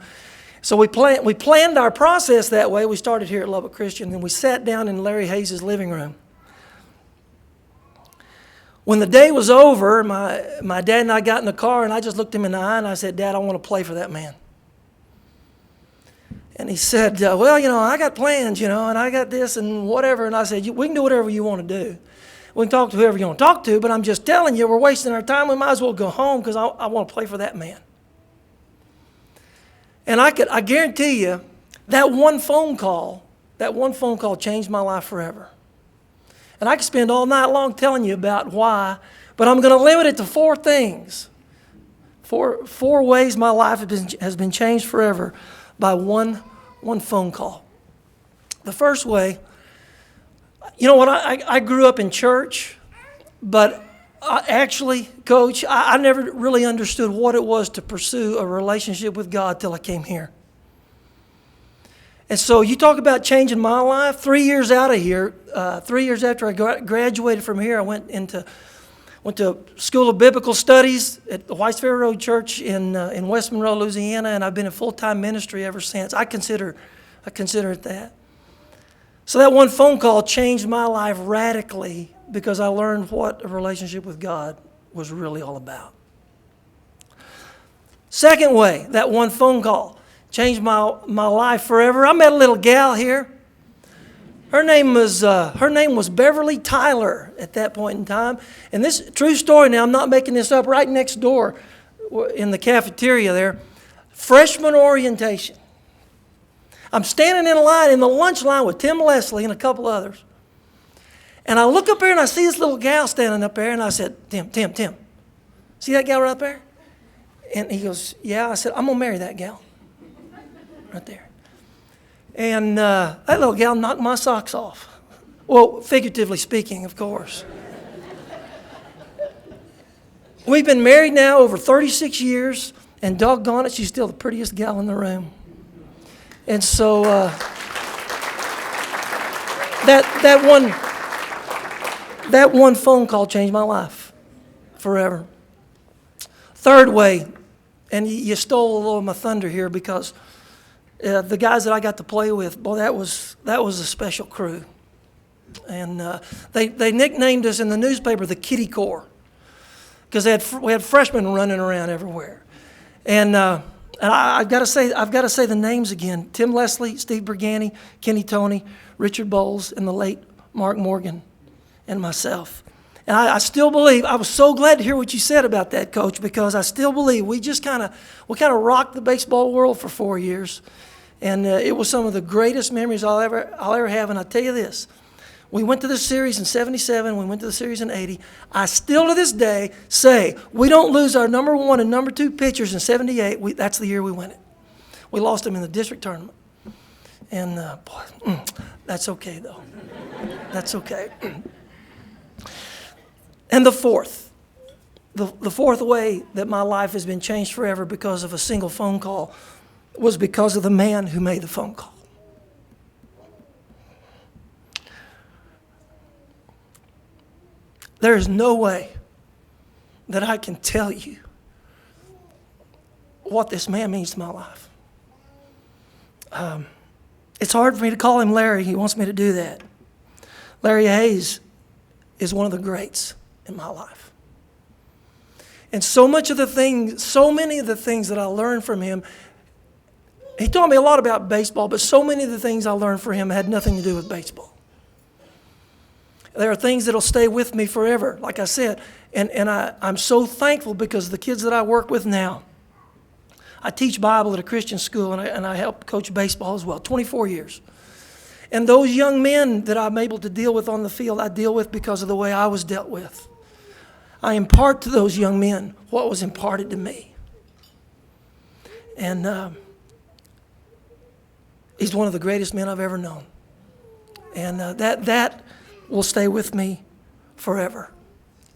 So we planned our process that way. We started here at Lubbock Christian, and we sat down in Larry Hayes' living room. When the day was over, my dad and I got in the car, and I just looked him in the eye, and I said, Dad, I want to play for that man. And he said, well, I got plans, and I got this and whatever. And I said, we can do whatever you want to do. We can talk to whoever you want to talk to, but I'm just telling you, we're wasting our time. We might as well go home because I want to play for that man. And I guarantee you, that one phone call changed my life forever. And I could spend all night long telling you about why, but I'm going to limit it to 4 things. Four ways my life has been changed forever by one phone call. The first way, I grew up in church, but actually, Coach, I never really understood what it was to pursue a relationship with God till I came here. And so you talk about changing my life. 3 years out of here, 3 years after I graduated from here, I went to School of Biblical Studies at the Whites Ferry Road Church in West Monroe, Louisiana, and I've been in full-time ministry ever since. I consider it that. So that one phone call changed my life radically because I learned what a relationship with God was really all about. Second way, that one phone call changed my life forever. I met a little gal here. Her name was Beverly Tyler at that point in time. And this true story now, I'm not making this up, right next door in the cafeteria there, freshman orientation. I'm standing in the lunch line with Tim Leslie and a couple others. And I look up there and I see this little gal standing up there, and I said, Tim, see that gal right up there? And he goes, yeah. I said, I'm going to marry that gal right there. And that little gal knocked my socks off. Well, figuratively speaking, of course. We've been married now over 36 years, and doggone it, she's still the prettiest gal in the room. And so that one phone call changed my life forever. Third way, and you stole a little of my thunder here because the guys that I got to play with, boy, that was a special crew. And they nicknamed us in the newspaper the Kitty Corps because we had freshmen running around everywhere. And I've got to say the names again: Tim Leslie, Steve Bergani, Kenny Toney, Richard Bowles, and the late Mark Morgan, and myself. And I still believe, I was so glad to hear what you said about that, Coach, because I still believe we kind of rocked the baseball world for 4 years. And it was some of the greatest memories I'll ever have. And I tell you this, we went to the series in 77, we went to the series in 80. I still to this day say, we don't lose our number 1 and number 2 pitchers in 78. That's the year we win it. We lost them in the district tournament. And that's okay though. That's okay. And the fourth way that my life has been changed forever because of a single phone call was because of the man who made the phone call. There is no way that I can tell you what this man means to my life. It's hard for me to call him Larry. He wants me to do that. Larry Hayes is one of the greats in my life. And so many of the things that I learned from him, he taught me a lot about baseball, but so many of the things I learned from him had nothing to do with baseball. There are things that will stay with me forever, like I said. And I'm so thankful because the kids that I work with now, I teach Bible at a Christian school, and I help coach baseball as well, 24 years. And those young men that I'm able to deal with on the field, I deal with because of the way I was dealt with. I impart to those young men what was imparted to me. And he's one of the greatest men I've ever known. And that will stay with me forever.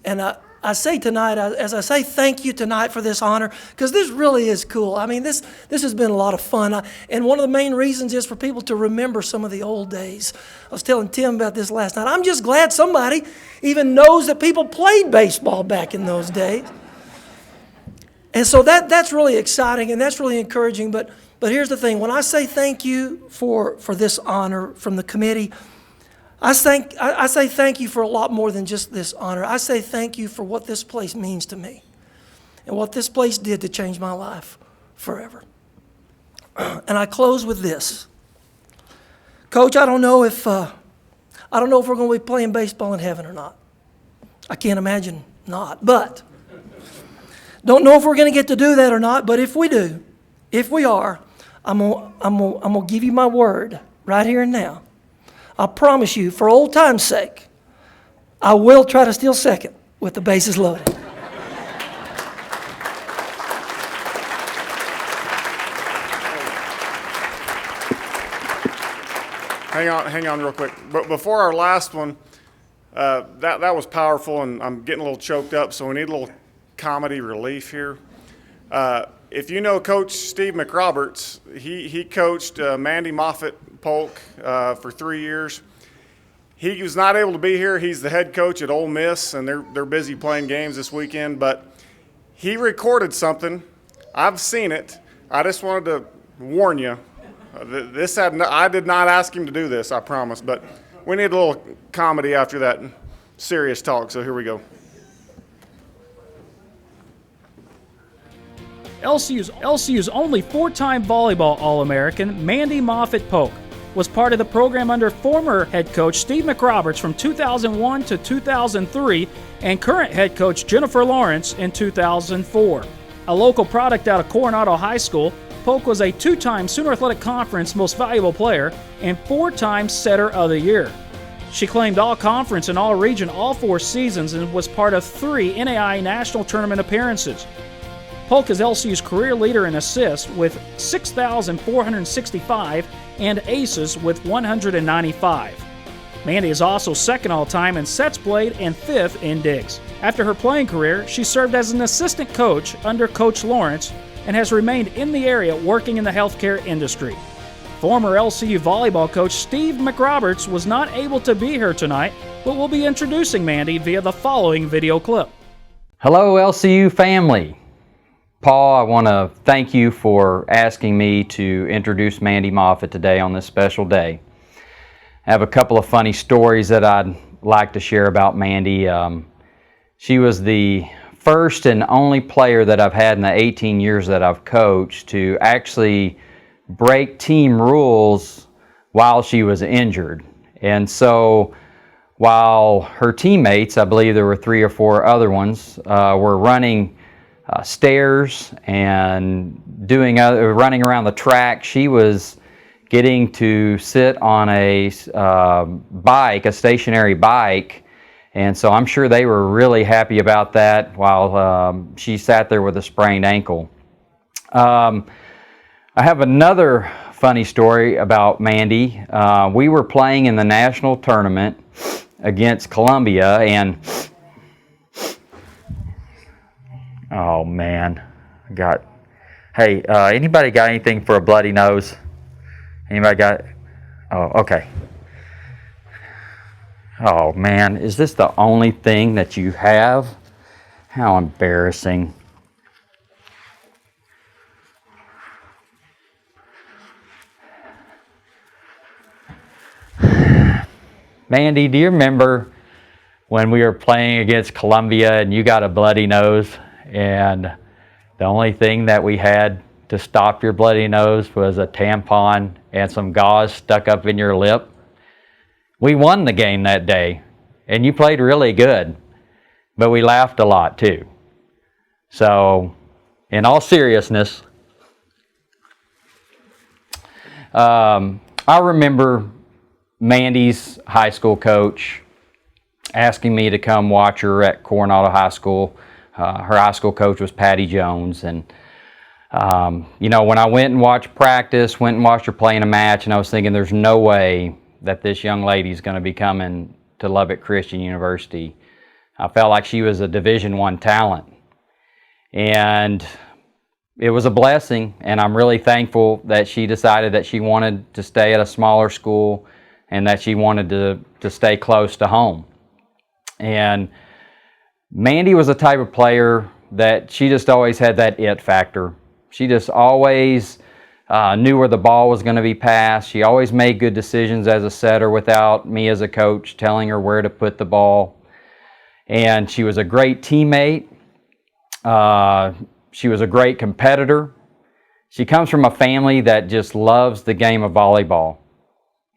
And I say tonight, as I say thank you tonight for this honor, because this really is cool. I mean, this has been a lot of fun. And one of the main reasons is for people to remember some of the old days. I was telling Tim about this last night. I'm just glad somebody even knows that people played baseball back in those days. And so that's really exciting and that's really encouraging. But here's the thing. When I say thank you for this honor from the committee, I say thank you for a lot more than just this honor. I say thank you for what this place means to me and what this place did to change my life forever. And I close with this. Coach, I don't know if we're going to be playing baseball in heaven or not. I can't imagine not. But don't know if we're going to get to do that or not. But if we do, if we are, I'm gonna give you my word right here and now. I promise you, for old time's sake, I will try to steal second with the bases loaded. Hang on real quick. But before our last one, that was powerful, and I'm getting a little choked up, so we need a little comedy relief here. If you know Coach Steve McRoberts, he coached Mandy Moffitt Polk for 3 years. He was not able to be here. He's the head coach at Ole Miss, and they're busy playing games this weekend. But he recorded something. I've seen it. I just wanted to warn you. I did not ask him to do this, I promise. But we need a little comedy after that serious talk. So here we go. LCU's only 4-time volleyball All-American, Mandy Moffitt Polk, was part of the program under former head coach Steve McRoberts from 2001 to 2003 and current head coach Jennifer Lawrence in 2004. A local product out of Coronado High School, Polk was a 2-time Sooner Athletic Conference Most Valuable Player and 4-time Setter of the Year. She claimed All-Conference and All-Region all 4 seasons and was part of 3 NAIA National Tournament appearances. Polk is LCU's career leader in assists with 6,465 and aces with 195. Mandy is also second all-time in sets played and 5th in digs. After her playing career, she served as an assistant coach under Coach Lawrence and has remained in the area working in the healthcare industry. Former LCU volleyball coach Steve McRoberts was not able to be here tonight, but will be introducing Mandy via the following video clip. Hello, LCU family. Paul, I want to thank you for asking me to introduce Mandy Moffitt today on this special day. I have a couple of funny stories that I'd like to share about Mandy. She was the first and only player that I've had in the 18 years that I've coached to actually break team rules while she was injured. And so while her teammates, I believe there were 3 or 4 other ones, were running stairs and running around the track, she was getting to sit on a bike, a stationary bike, and so I'm sure they were really happy about that while she sat there with a sprained ankle. I have another funny story about Mandy. We were playing in the national tournament against Columbia, and oh man, hey, anybody got anything for a bloody nose? Anybody got, oh, okay. Oh man, is this the only thing that you have? How embarrassing. Mandy, do you remember when we were playing against Columbia and you got a bloody nose? And the only thing that we had to stop your bloody nose was a tampon and some gauze stuck up in your lip. We won the game that day, and you played really good, but we laughed a lot too. So, in all seriousness, I remember Mandy's high school coach asking me to come watch her at Coronado High School. Her high school coach was Patty Jones, and you know, when I went and watched practice, went and watched her play in a match, and I was thinking there's no way that this young lady's going to be coming to Lubbock Christian University. I felt like she was a Division I talent, and it was a blessing, and I'm really thankful that she decided that she wanted to stay at a smaller school and that she wanted to stay close to home. And Mandy was a type of player that she just always had that it factor. She just always knew where the ball was going to be passed. She always made good decisions as a setter without me as a coach telling her where to put the ball. And she was a great teammate. She was a great competitor. She comes from a family that just loves the game of volleyball.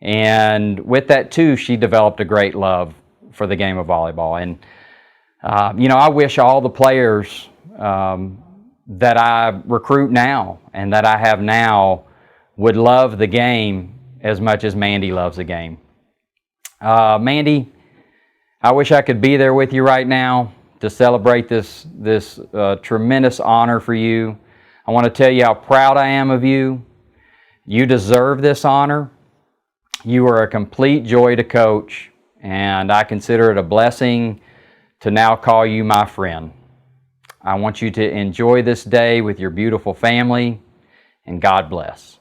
And with that too, she developed a great love for the game of volleyball. And I wish all the players that I recruit now and that I have now would love the game as much as Mandy loves the game. Mandy, I wish I could be there with you right now to celebrate this tremendous honor for you. I want to tell you how proud I am of you. You deserve this honor. You are a complete joy to coach, and I consider it a blessing to now call you my friend. I want you to enjoy this day with your beautiful family, and God bless.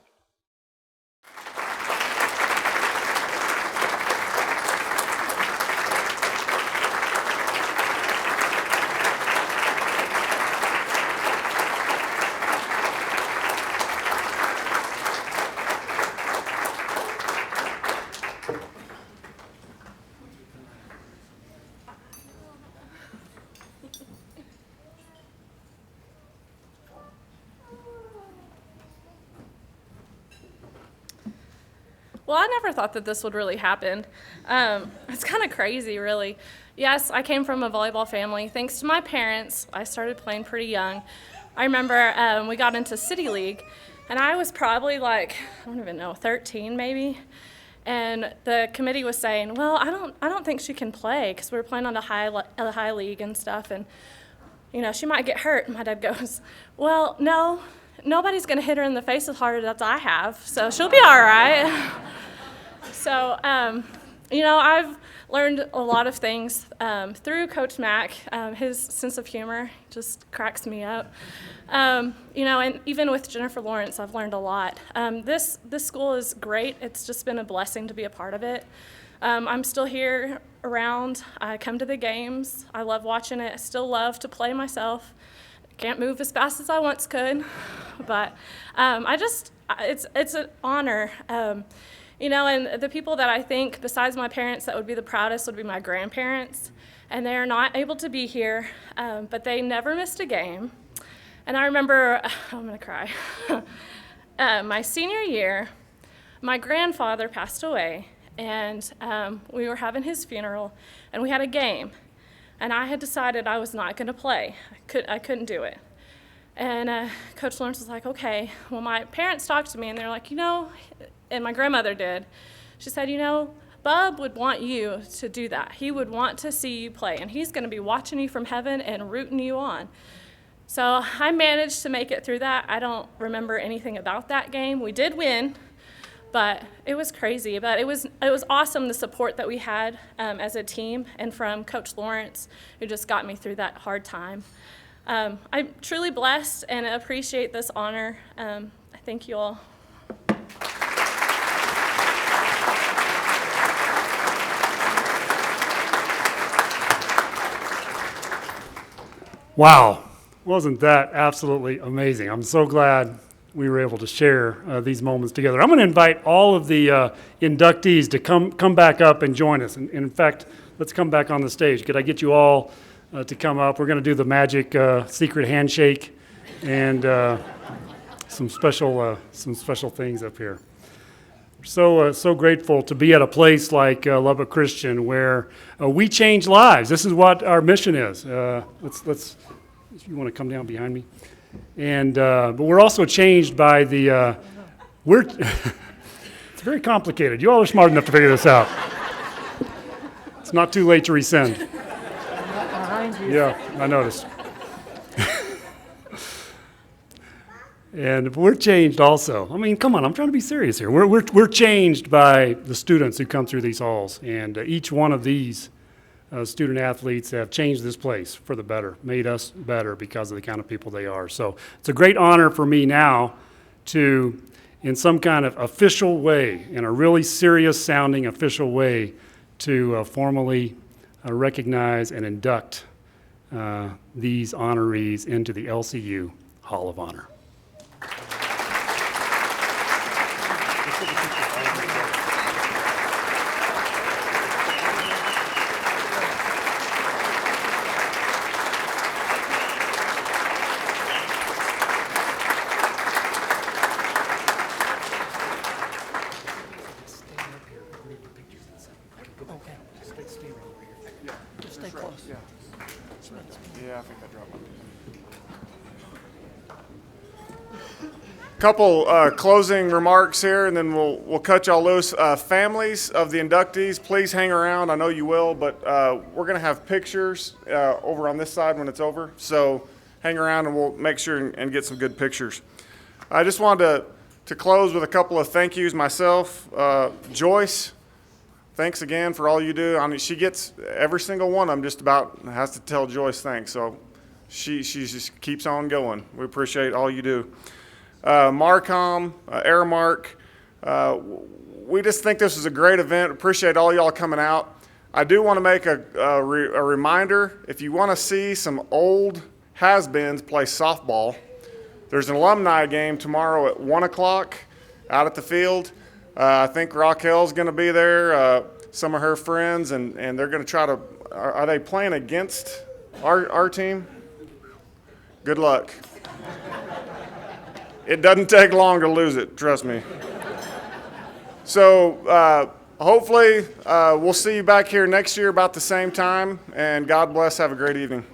Well, I never thought that this would really happen. It's kind of crazy, really. Yes, I came from a volleyball family. Thanks to my parents, I started playing pretty young. I remember we got into City League, and I was probably I don't even know, 13 maybe. And the committee was saying, well, I don't think she can play, because we were playing on a high league and stuff, and she might get hurt. My dad goes, well, no. Nobody's going to hit her in the face as hard as I have, so she'll be all right. So, I've learned a lot of things through Coach Mack. His sense of humor just cracks me up. And even with Jennifer Lawrence, I've learned a lot. This school is great. It's just been a blessing to be a part of it. I'm still here around. I come to the games. I love watching it. I still love to play myself. Can't move as fast as I once could, but it's an honor. And the people that I think, besides my parents, that would be the proudest would be my grandparents. And they are not able to be here, but they never missed a game. And I remember, I'm gonna cry. My senior year, my grandfather passed away, and we were having his funeral, and we had a game. And I had decided I was not going to play. I couldn't do it. And Coach Lawrence was like, okay. Well, my parents talked to me, and they're like, and my grandmother did. She said, Bub would want you to do that. He would want to see you play, and he's going to be watching you from heaven and rooting you on. So I managed to make it through that. I don't remember anything about that game. We did win. But it was crazy. But it was awesome, the support that we had as a team, and from Coach Lawrence, who just got me through that hard time. I'm truly blessed and appreciate this honor. I thank you all. Wow, wasn't that absolutely amazing? I'm so glad we were able to share these moments together. I'm going to invite all of the inductees to come back up and join us. And in fact, let's come back on the stage. Could I get you all to come up? We're going to do the magic secret handshake and some special things up here. So grateful to be at a place like Lubbock Christian where we change lives. This is what our mission is. Let's. If you want to come down behind me. And but we're also changed by the it's very complicated. You all are smart enough to figure this out. It's not too late to rescind. Yeah, I noticed. And we're changed also. I mean, come on, I'm trying to be serious here. We're changed by the students who come through these halls, and each one of these student athletes have changed this place for the better, made us better because of the kind of people they are. So it's a great honor for me now to, in some kind of official way, in a really serious sounding official way, to formally recognize and induct these honorees into the LCU Hall of Honor. Yeah, I think I dropped my Couple closing remarks here, and then we'll cut y'all loose. Families of the inductees, please hang around. I know you will, but we're going to have pictures over on this side when it's over. So hang around, and we'll make sure and get some good pictures. I just wanted to close with a couple of thank yous myself. Joyce, thanks again for all you do. I mean, she gets every single one of them just about has to tell Joyce thanks. So she just keeps on going. We appreciate all you do. Marcom, Aramark, we just think this is a great event. Appreciate all y'all coming out. I do want to make a reminder, if you want to see some old has-beens play softball, there's an alumni game tomorrow at 1 o'clock out at the field. I think Raquel's going to be there, some of her friends, and they're going to try to, are they playing against our team? Good luck. It doesn't take long to lose it, trust me. So hopefully we'll see you back here next year about the same time, and God bless. Have a great evening.